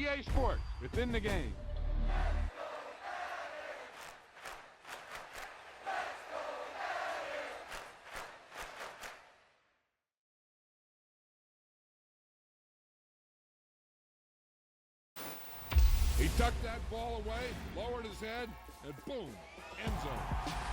EA Sports, within the game. He tucked that ball away, lowered his head, and boom, end zone.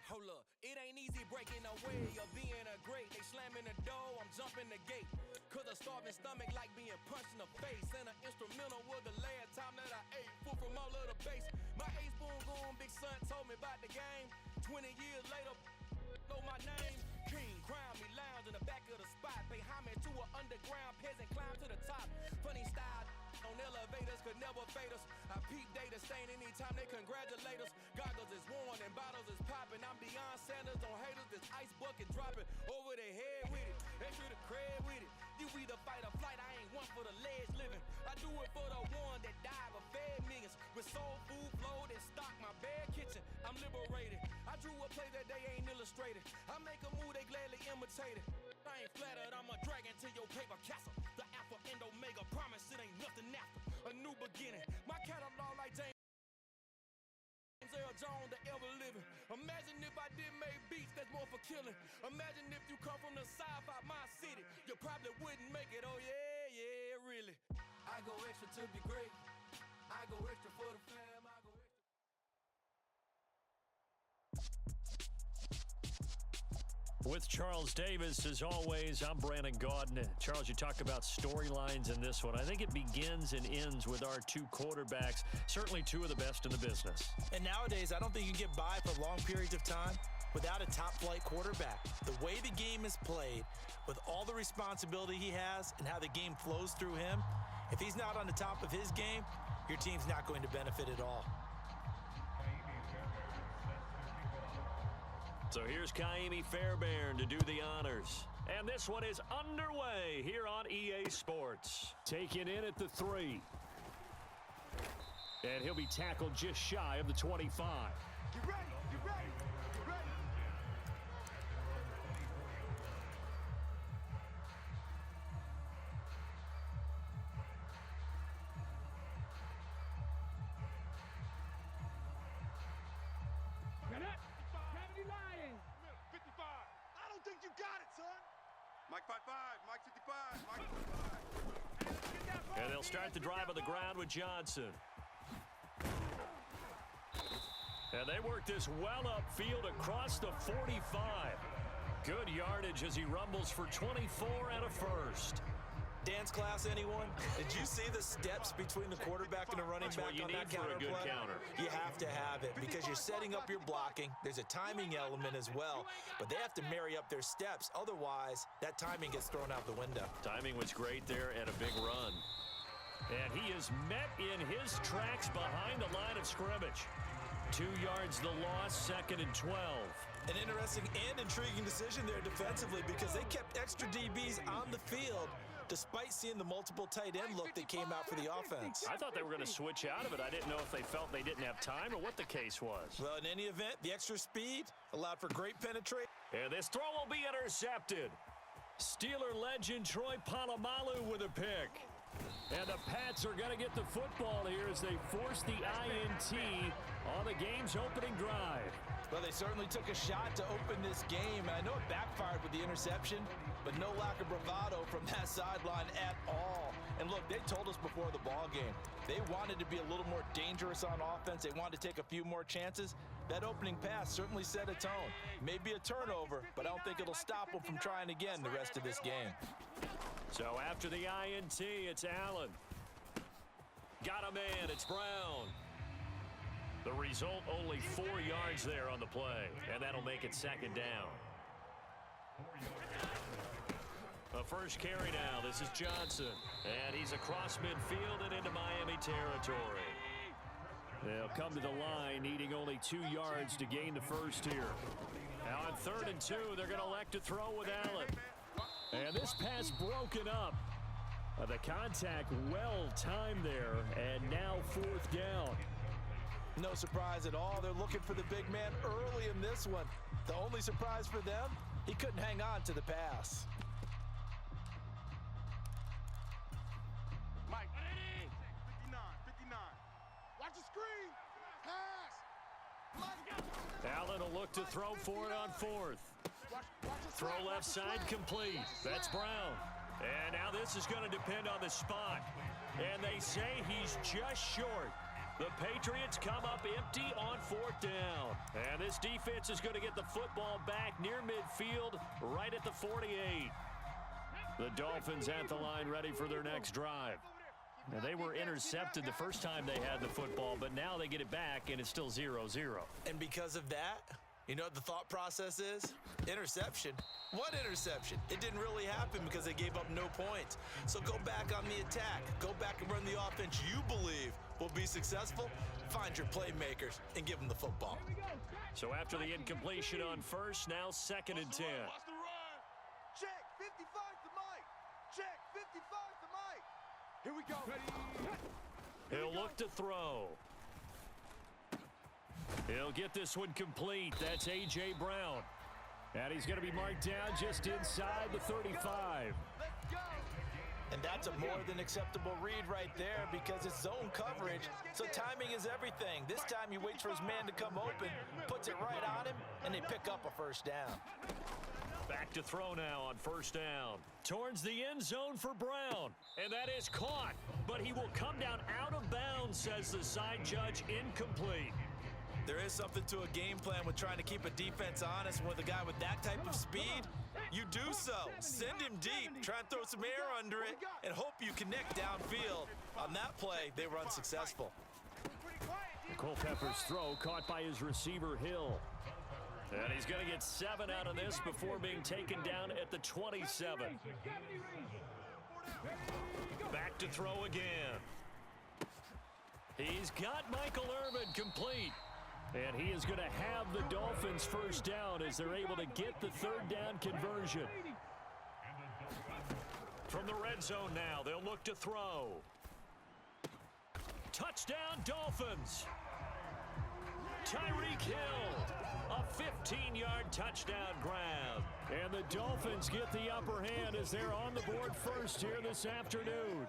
Hold up, it ain't easy breaking away or being a great. They slamming the door, I'm jumping the gate. Cause a starving stomach like being punched in the face. And an instrumental was the last time that I ate food from all of the base. My ace boom goon big son told me about the game. 20 years later, know my name. King, crown me, lounge in the back of the spot. Pay homage to an underground peasant, climb to the top. Funny style on elevators could never fade us. I peep data stain anytime they congratulate us. Goggles is worn and bottles is popping. I'm Deion Sanders on haters, this ice bucket dropping over their head with it. Extra the cred with it. You either fight or flight, I ain't one for the ledge living. I do it for the one that died but fed millions. With soul food flow that stock my bad kitchen. I'm liberated. I drew a play that they ain't illustrated. I make a move they gladly imitated. I ain't flattered, I'm a dragon to your paper castle. The alpha and omega, promise it ain't nothing after. A new beginning, my catalog like James Earl Jones, the ever living. Imagine if I did make beats that's more for killing. Imagine if you come from the south out my city, you probably wouldn't make it, oh yeah, yeah, really. I go extra to be great. I go extra for the fam, I go extra. With Charles Davis, as always, I'm Brandon Gaudin. Charles, you talked about storylines in this one. I think it begins and ends with our two quarterbacks, certainly two of the best in the business. And nowadays, I don't think you can get by for long periods of time without a top-flight quarterback. The way the game is played, with all the responsibility he has and how the game flows through him, if he's not on the top of his game, your team's not going to benefit at all. So here's Kaimi Fairbairn to do the honors. And this one is underway here on EA Sports. Taken in at the 3. And he'll be tackled just shy of the 25. Get ready, get ready, get ready. Mike 55, Mike 55, Mike 55. And they'll start the drive on the ground with Johnson. And they work this well upfield across the 45. Good yardage as he rumbles for 24 and a first. Dance class, anyone? Did you see the steps between the quarterback and the running back on that counter play? You have to have it because you're setting up your blocking. There's a timing element as well, but they have to marry up their steps. Otherwise, that timing gets thrown out the window. Timing was great there and a big run. And he is met in his tracks behind the line of scrimmage. 2 yards the loss, 2nd and 12. An interesting and intriguing decision there defensively because they kept extra DBs on the field despite seeing the multiple tight end look that came out for the offense. I thought they were going to switch out of it. I didn't know if they felt they didn't have time or what the case was. Well, in any event, the extra speed allowed for great penetration. And this throw will be intercepted. Steeler legend Troy Polamalu with a pick. And the Pats are going to get the football here as they force the INT on the game's opening drive. Well, they certainly took a shot to open this game, and I know it backfired with the interception, but no lack of bravado from that sideline at all. And look, they told us before the ball game, they wanted to be a little more dangerous on offense. They wanted to take a few more chances. That opening pass certainly set a tone. Maybe a turnover, but I don't think it'll stop them from trying again the rest of this game. So after the INT, it's Allen. Got a man, it's Brown. The result, only 4 yards there on the play, and that'll make it 2nd down. A first carry now. This is Johnson, and he's across midfield and into Miami territory. They'll come to the line, needing only 2 yards to gain the first here. Now on 3rd and 2, they're going to elect to throw with Allen. And this pass broken up. The contact well timed there, and now 4th down. No surprise at all. They're looking for the big man early in this one. The only surprise for them, he couldn't hang on to the pass. Mike, 59, 59. Watch the screen. Pass. Allen will look to throw for it on 4th. Throw left side complete. That's Brown. And now this is going to depend on the spot. And they say he's just short. The Patriots come up empty on 4th down. And this defense is going to get the football back near midfield, right at the 48. The Dolphins at the line ready for their next drive. Now, they were intercepted the first time they had the football, but now they get it back, and it's still 0-0. And because of that, you know what the thought process is? Interception. What interception? It didn't really happen because they gave up no points. So go back on the attack. Go back and run the offense you believe will be successful. Find your playmakers and give them the football. So after the incompletion on 1st, now 2nd and 10. Watch the run. Check, 55 to Mike. Check, 55 to Mike. Here we go. He'll look to throw. He'll get this one complete. That's A.J. Brown. And he's going to be marked down just inside the 35. Let's go. And that's a more than acceptable read right there because it's zone coverage, so timing is everything. This time he waits for his man to come open, puts it right on him, and they pick up a 1st down. Back to throw now on 1st down. Towards the end zone for Brown. And that is caught, but he will come down out of bounds, says the side judge, incomplete. There is something to a game plan with trying to keep a defense honest. With a guy with that type of speed, you do so. Send him deep, try and throw some air under it, and hope you connect downfield. On that play, they were unsuccessful. Culpepper's throw caught by his receiver, Hill. And he's going to get 7 out of this before being taken down at the 27. Back to throw again. He's got Michael Irvin complete. And he is going to have the Dolphins first down as they're able to get the third down conversion. From the red zone now, they'll look to throw. Touchdown, Dolphins. Tyreek Hill, a 15-yard touchdown grab. And the Dolphins get the upper hand as they're on the board first here this afternoon.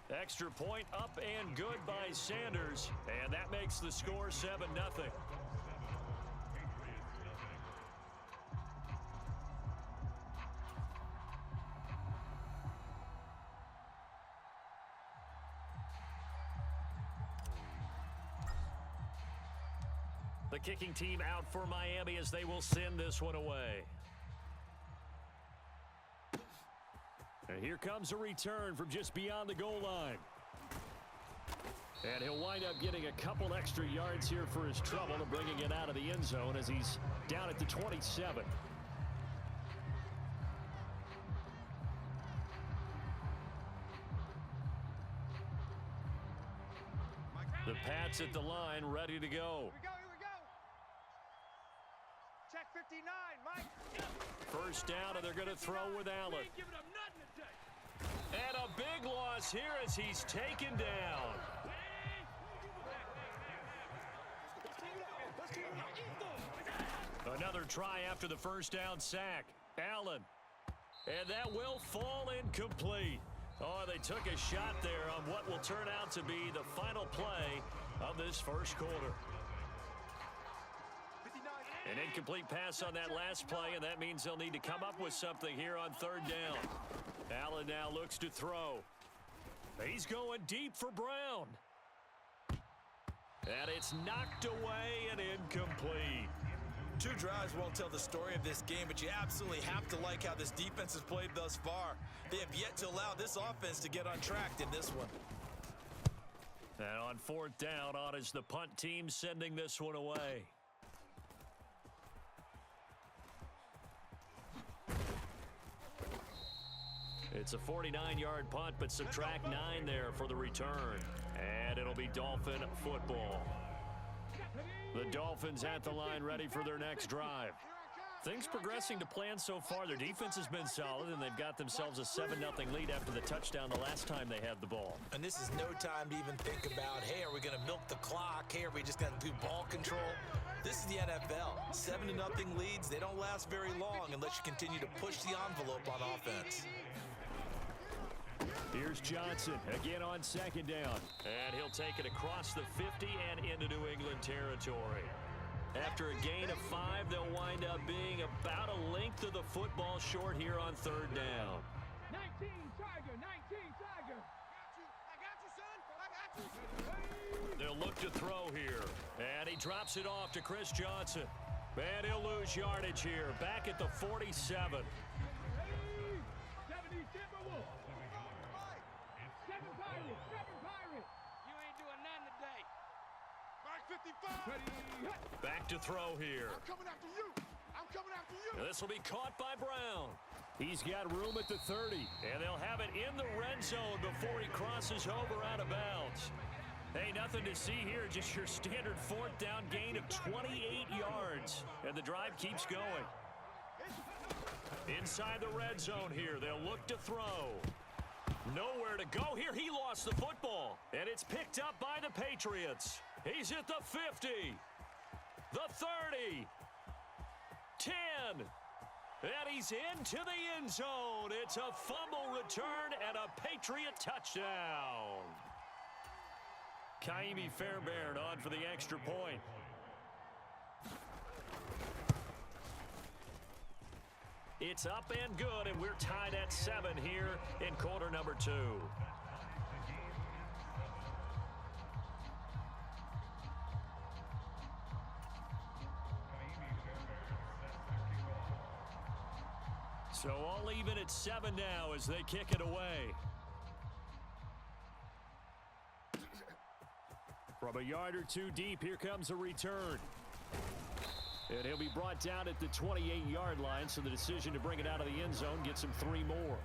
Extra point up and good by Sanders, and that makes the score 7-0. The kicking team out for Miami as they will send this one away. And here comes a return from just beyond the goal line. And he'll wind up getting a couple extra yards here for his trouble and bringing it out of the end zone as he's down at the 27. The Pats at the line, ready to go. Here we go. Check 59, Mike. First down, and they're going to throw with Allen. And a big loss here as he's taken down. Another try after the first down sack. Allen. And that will fall incomplete. Oh, they took a shot there on what will turn out to be the final play of this first quarter. An incomplete pass on that last play, and that means they'll need to come up with something here on third down. Allen now looks to throw. He's going deep for Brown. And it's knocked away and incomplete. 2 drives won't tell the story of this game, but you absolutely have to like how this defense has played thus far. They have yet to allow this offense to get on track in this one. And on fourth down, on is the punt team sending this one away. It's a 49-yard punt, but subtract 9 there for the return. And it'll be Dolphin football. The Dolphins at the line ready for their next drive. Things progressing to plan so far. Their defense has been solid, and they've got themselves a 7-0 lead after the touchdown the last time they had the ball. And this is no time to even think about, hey, are we going to milk the clock? Hey, are we just going to do ball control? This is the NFL. 7-0 leads, they don't last very long unless you continue to push the envelope on offense. Here's Johnson again on second down. And he'll take it across the 50 and into New England territory. After a gain of 5, they'll wind up being about a length of the football short here on third down. 19 Tiger. I got you, son. I got you. They'll look to throw here. And he drops it off to Chris Johnson. And he'll lose yardage here. Back at the 47. Back to throw here. I'm coming after you. This will be caught by Brown. He's got room at the 30, and they'll have it in the red zone before he crosses over out of bounds. Hey, nothing to see here, just your standard fourth down gain of 28 yards, and the drive keeps going. Inside the red zone here, they'll look to throw. Nowhere to go here. He lost the football, and it's picked up by the Patriots. He's at the 50, the 30, 10, and he's into the end zone. It's a fumble return and a Patriot touchdown. Kaimi Fairbairn on for the extra point. It's up and good, and we're tied at 7 here in quarter number 2. So all even at 7 now as they kick it away. From a yard or two deep, here comes a return. And he'll be brought down at the 28-yard line, so the decision to bring it out of the end zone gets him 3 more.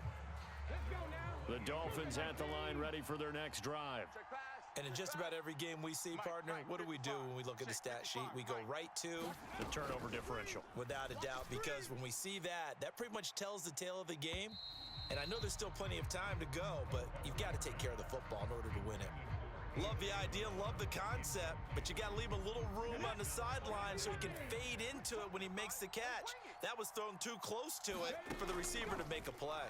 The Dolphins at the line ready for their next drive. And in just about every game we see, partner, what do we do when we look at the stat sheet? We go right to the turnover differential. Without a doubt, because when we see that, that pretty much tells the tale of the game. And I know there's still plenty of time to go, but you've got to take care of the football in order to win it. Love the idea, love the concept, but you got to leave a little room on the sideline so he can fade into it when he makes the catch. That was thrown too close to it for the receiver to make a play.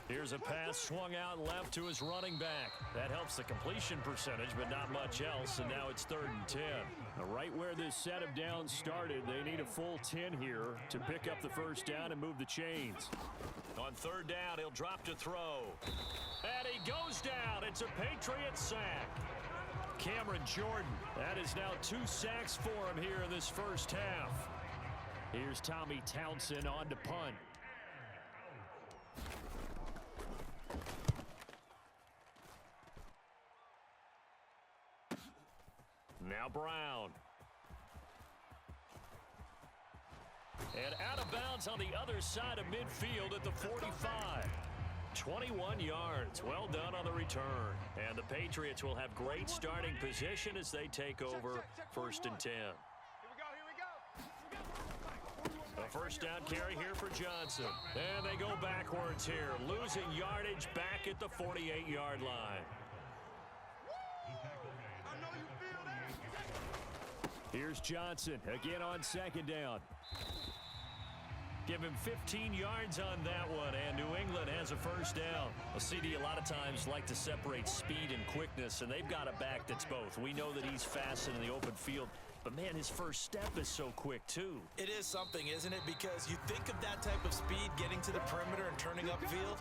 Here's a pass swung out left to his running back. That helps the completion percentage, but not much else, and now it's 3rd and 10. Now, right where this set of downs started, they need a full 10 here to pick up the first down and move the chains. On 3rd down, he'll drop to throw. And he goes down. It's a Patriot sack. Cameron Jordan, that is now 2 sacks for him here in this first half. Here's Tommy Townsend on to punt. Now Brown. And out of bounds on the other side of midfield at the 45. 21 yards. Well done on the return. And the Patriots will have great starting position as they take over 1st and 10. A first down carry here for Johnson. And they go backwards here, losing yardage back at the 48-yard line. Here's Johnson again on 2nd down. Give him 15 yards on that one, and New England has a first down. A CD a lot of times like to separate speed and quickness, and they've got a back that's both. We know that he's fast in the open field, but man, his first step is so quick too. It is something, isn't it? Because you think of that type of speed getting to the perimeter and turning upfield,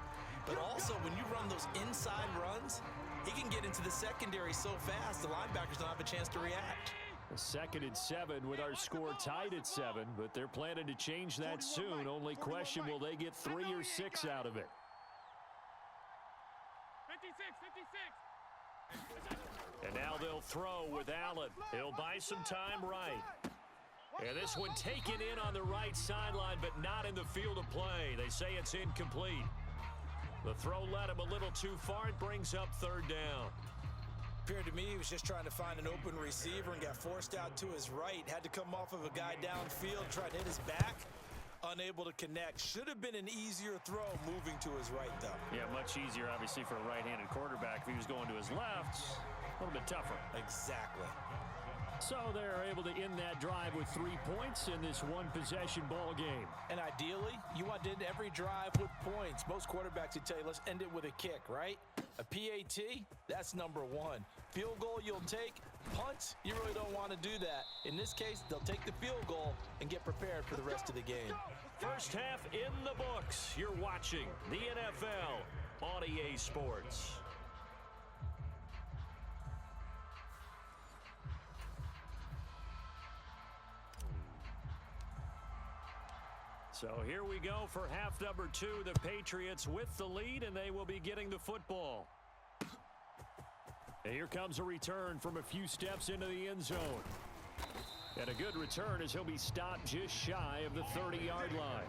but also when you run those inside runs, he can get into the secondary so fast the linebackers don't have a chance to react. 2nd and 7 with our score tied at 7, but they're planning to change that soon. Only question, will they get 3 or 6 out of it? 56. And now they'll throw with Allen. He'll buy some time right. And this one taken in on the right sideline, but not in the field of play. They say it's incomplete. The throw led him a little too far. It brings up 3rd down. Appeared to me he was just trying to find an open receiver and got forced out to his right. Had to come off of a guy downfield, tried to hit his back. Unable to connect. Should have been an easier throw moving to his right, though. Yeah, much easier, obviously, for a right-handed quarterback. If he was going to his left, a little bit tougher. Exactly. So they're able to end that drive with 3 points in this one-possession ball game. And ideally, you want to end every drive with points. Most quarterbacks would tell you, let's end it with a kick, right? A PAT, that's number 1. Field goal you'll take. Punts, you really don't want to do that. In this case, they'll take the field goal and get prepared for the rest of the game. First half in the books. You're watching the NFL on EA Sports. So here we go for half number 2. The Patriots with the lead, and they will be getting the football. And here comes a return from a few steps into the end zone. And a good return as he'll be stopped just shy of the 30-yard line.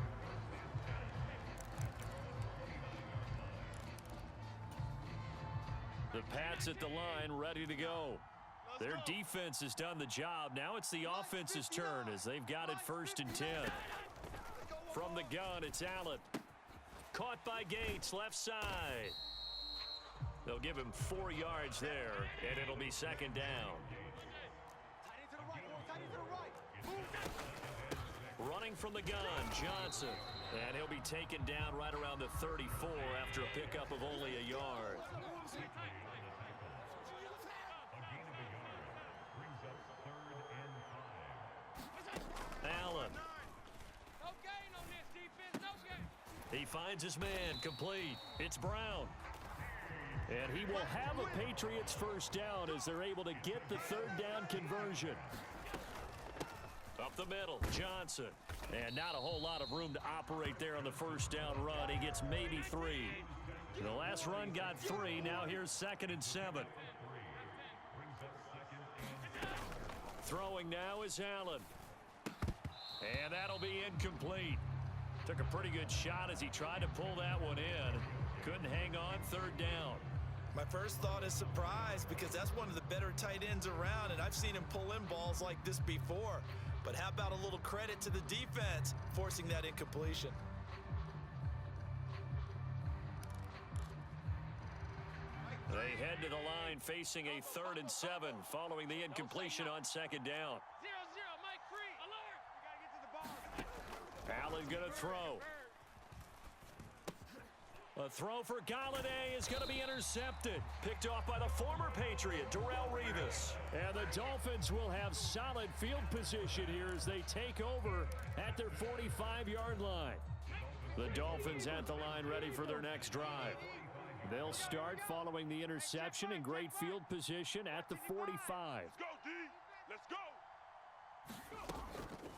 The Pats at the line ready to go. Their defense has done the job. Now it's the offense's turn as they've got it 1st and 10. From the gun, it's Allen. Caught by Gates, left side. They'll give him 4 yards there, and it'll be 2nd down. Running from the gun, Johnson. And he'll be taken down right around the 34 after a pickup of only a yard. Allen. He finds his man, complete. It's Brown. And he will have a Patriots first down as they're able to get the third down conversion. Up the middle, Johnson. And not a whole lot of room to operate there on the first down run. He gets maybe 3. The last run got 3. Now here's 2nd and 7. Throwing now is Allen. And that'll be incomplete. Took a pretty good shot as he tried to pull that one in. Couldn't hang on, third down. My first thought is surprise because that's one of the better tight ends around, and I've seen him pull in balls like this before. But how about a little credit to the defense forcing that incompletion? They head to the line facing a 3rd and 7 following the incompletion on 2nd down. 0-0, Mike free. Alert. We gotta get to the ball. Allen going to throw. A throw for Galladay is going to be intercepted. Picked off by the former Patriot, Darrelle Revis. And the Dolphins will have solid field position here as they take over at their 45-yard line. The Dolphins at the line ready for their next drive. They'll start following the interception in great field position at the 45. Let's go, D. Let's go.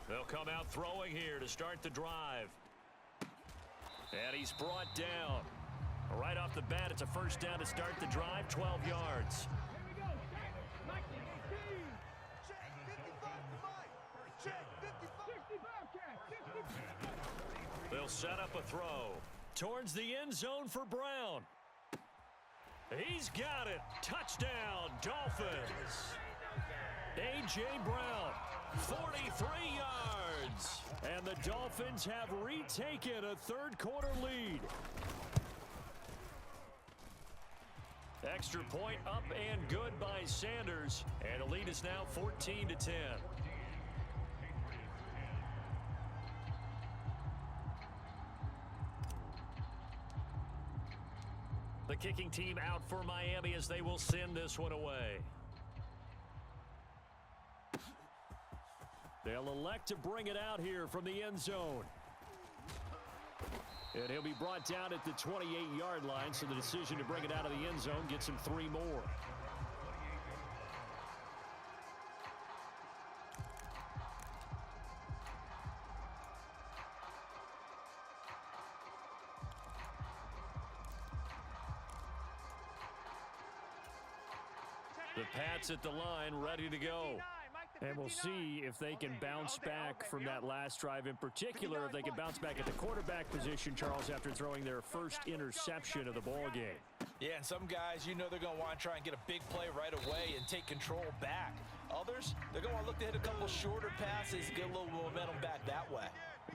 They'll come out throwing here to start the drive. And he's brought down. Right off the bat, it's a first down to start the drive, 12 yards. Here we go. Mike 18. Check 55 to Mike. Check 55. 65 catch. They'll set up a throw towards the end zone for Brown. He's got it. Touchdown, Dolphins. A.J. Brown, 43 yards. And the Dolphins have retaken a third-quarter lead. Extra point up and good by Sanders. And the lead is now 14-10. The kicking team out for Miami as they will send this one away. They'll elect to bring it out here from the end zone. And he'll be brought down at the 28-yard line, so the decision to bring it out of the end zone gets him 3 more. The Pats at the line, ready to go. And we'll see if they can bounce back from that last drive in particular, if they can bounce back at the quarterback position, Charles, after throwing their first interception of the ball game. Yeah, and some guys, you know they're going to want to try and get a big play right away and take control back. Others, they're going to look to hit a couple shorter passes, get a little momentum back that way.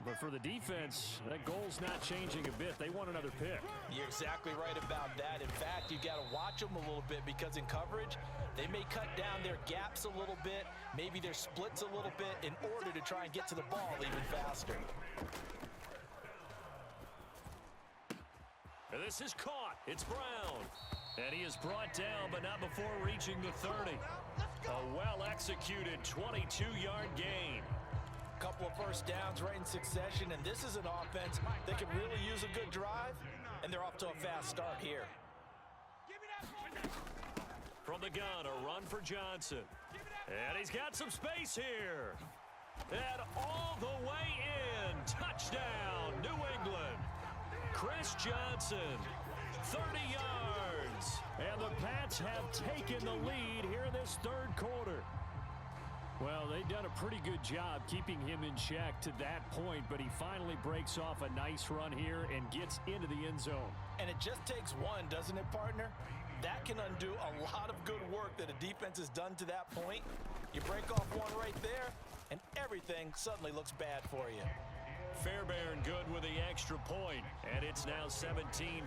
But for the defense, that goal's not changing a bit. They want another pick. You're exactly right about that. In fact, you got to watch them a little bit because in coverage, they may cut down their gaps a little bit, maybe their splits a little bit in order to try and get to the ball even faster. And this is caught. It's Brown. And he is brought down, but not before reaching the 30. A well-executed 22-yard gain. Couple of first downs right in succession, and this is an offense that can really use a good drive, and they're off to a fast start here. From the gun, a run for Johnson. And he's got some space here. And all the way in. Touchdown, New England. Chris Johnson, 30 yards. And the Pats have taken the lead here in this third quarter. Well, they've done a pretty good job keeping him in check to that point, but he finally breaks off a nice run here and gets into the end zone. And it just takes one, doesn't it, partner? That can undo a lot of good work that a defense has done to that point. You break off one right there, and everything suddenly looks bad for you. Fairbairn good with the extra point, and it's now 17-14.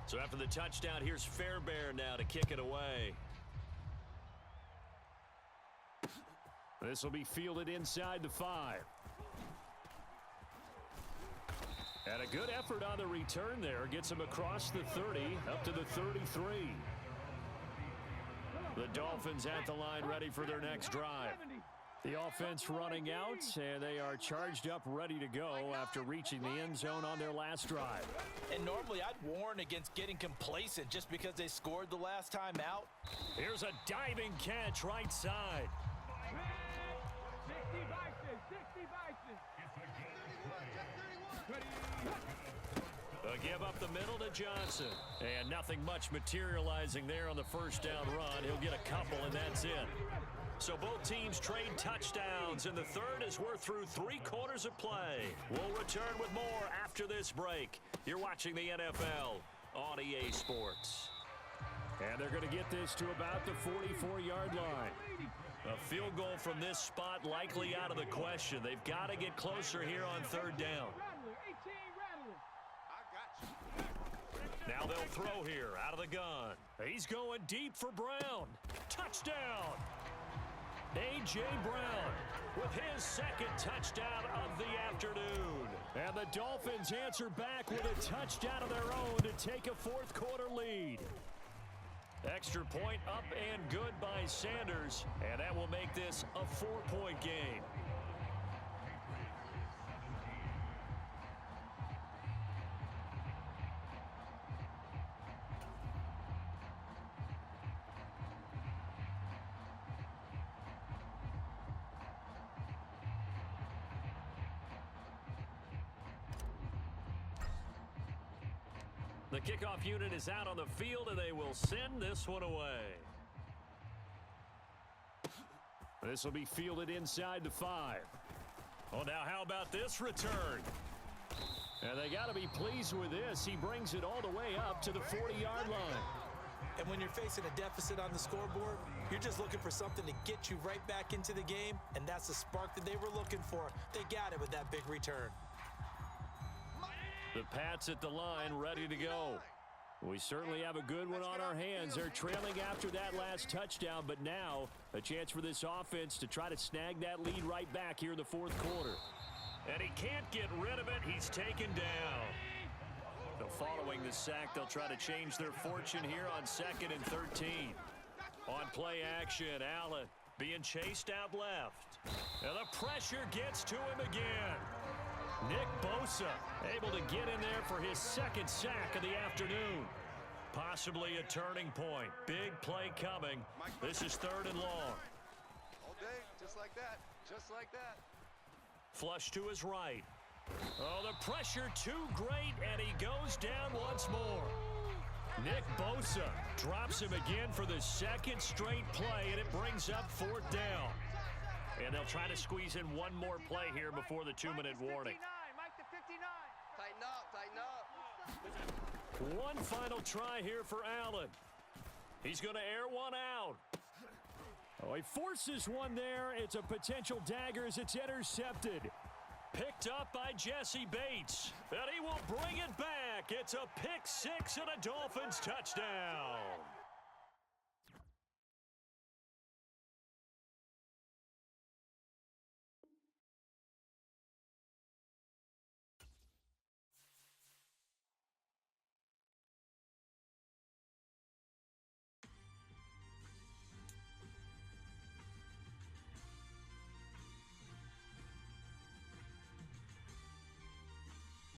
So after the touchdown, here's Fairbairn now to kick it away. This will be fielded inside the 5. And a good effort on the return there. Gets him across the 30, up to the 33. The Dolphins at the line ready for their next drive. The offense running out, and they are charged up, ready to go after reaching the end zone on their last drive. And normally I'd warn against getting complacent just because they scored the last time out. Here's a diving catch right side. 60 Bison, 60 Bison. They'll give up the middle to Johnson. And nothing much materializing there on the first down run. He'll get a couple, and that's it. So both teams trade touchdowns, and the third as we're through 3 quarters of play. We'll return with more after this break. You're watching the NFL on EA Sports. And they're going to get this to about the 44-yard line. A field goal from this spot likely out of the question. They've got to get closer here on third down. Now they'll throw here out of the gun. He's going deep for Brown. Touchdown! A.J. Brown with his second touchdown of the afternoon. And the Dolphins answer back with a touchdown of their own to take a fourth quarter lead. Extra point up and good by Sanders, and that will make this a 4-point game. The kickoff unit is out on the field, and they will send this one away. This will be fielded inside the 5. Oh, now how about this return? And they got to be pleased with this. He brings it all the way up to the 40-yard line. And when you're facing a deficit on the scoreboard, you're just looking for something to get you right back into the game, and that's the spark that they were looking for. They got it with that big return. The Pats at the line ready to go. We certainly have a good one on our hands. They're trailing after that last touchdown, but now a chance for this offense to try to snag that lead right back here in the fourth quarter. And he can't get rid of it. He's taken down. So following the sack, they'll try to change their fortune here on 2nd and 13. On play action, Allen being chased out left. And the pressure gets to him again. Nick Bosa able to get in there for his second sack of the afternoon. Possibly a turning point. Big play coming. This is 3rd and long. All day, just like that. Just like that. Flush to his right. Oh, the pressure too great, and he goes down once more. Nick Bosa drops him again for the second straight play, and it brings up 4th down. And they'll try to squeeze in one more play here before the 2-minute warning. Mike the 59. Tighten up, tighten up. One final try here for Allen. He's going to air one out. Oh, he forces one there. It's a potential dagger as it's intercepted. Picked up by Jesse Bates. And he will bring it back. It's a pick 6 and a Dolphins touchdown.